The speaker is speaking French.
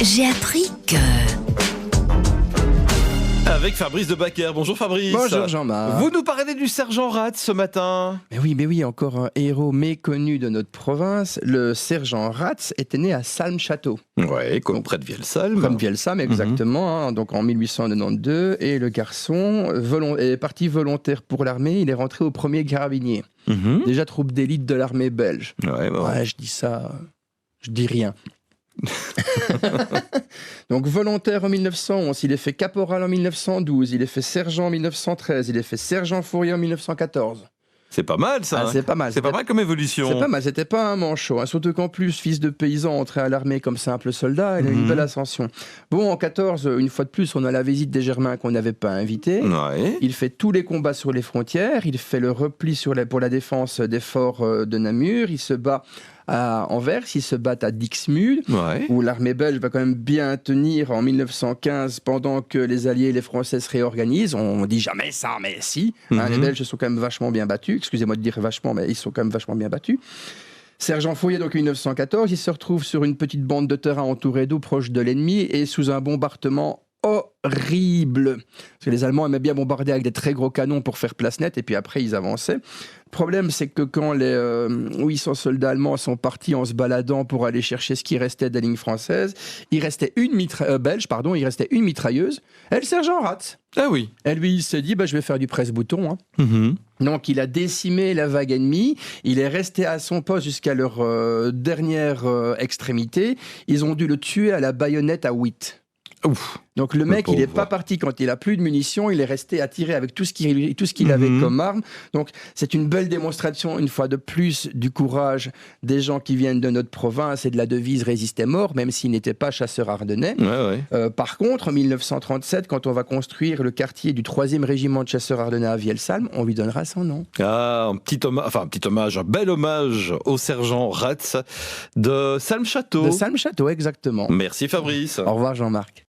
J'ai appris que... Avec Fabrice de Bacquer. Bonjour Fabrice. Bonjour Jean-Marc. Vous nous parlez du sergent Rat ce matin. Mais oui, encore un héros méconnu de notre province. Le sergent Ratz était né à Salm-Château. Ouais, comme près de Vielsalm. Comme Vielsalm, exactement, donc en 1892. Et le garçon est parti volontaire pour l'armée. Il est rentré au 1er carabinier. Déjà troupe d'élite de l'armée belge. Ouais, je dis ça, je dis rien. Donc volontaire en 1911, il est fait caporal en 1912, il est fait sergent en 1913, il est fait sergent fourrier en 1914. C'est pas mal ça. C'est pas mal. C'est pas mal comme évolution. C'est pas mal, c'était pas un manchot. Surtout qu'en plus, fils de paysan entré à l'armée comme simple soldat, il a eu une belle ascension. Bon, en 14, une fois de plus, on a la visite des Germains qu'on n'avait pas invité. Ouais. Il fait tous les combats sur les frontières, il fait le repli pour la défense des forts de Namur, il se bat à Anvers, ils se battent à Dixmude, où l'armée belge va quand même bien tenir en 1915 pendant que les Alliés et les Français se réorganisent. On dit jamais ça, mais si. Les Belges se sont quand même vachement bien battus. Excusez-moi de dire vachement, mais ils sont quand même vachement bien battus. Sergent Fourrier, donc en 1914, il se retrouve sur une petite bande de terrain entourée d'eau proche de l'ennemi et sous un bombardement horrible. Parce que les Allemands aimaient bien bombarder avec des très gros canons pour faire place nette et puis après ils avançaient. Le problème, c'est que quand les 800 soldats allemands sont partis en se baladant pour aller chercher ce qui restait des lignes françaises, il restait une mitrailleuse, et le sergent Ratz. Ah oui. Et lui, il s'est dit, je vais faire du presse-bouton. Donc, il a décimé la vague ennemie. Il est resté à son poste jusqu'à leur dernière extrémité. Ils ont dû le tuer à la baïonnette à 8. Ouf. Donc le mec, il n'est pas parti quand il a plus de munitions, il est resté à tirer avec tout ce qu'il avait comme arme. Donc c'est une belle démonstration, une fois de plus, du courage des gens qui viennent de notre province et de la devise « Résister mort », même s'ils n'étaient pas chasseurs ardennais. Par contre, en 1937, quand on va construire le quartier du 3e régiment de chasseurs ardennais à Vielsalm, on lui donnera son nom. Ah, un bel hommage au sergent Ratz de Salm-Château. De Salm-Château, exactement. Merci Fabrice. Au revoir Jean-Marc.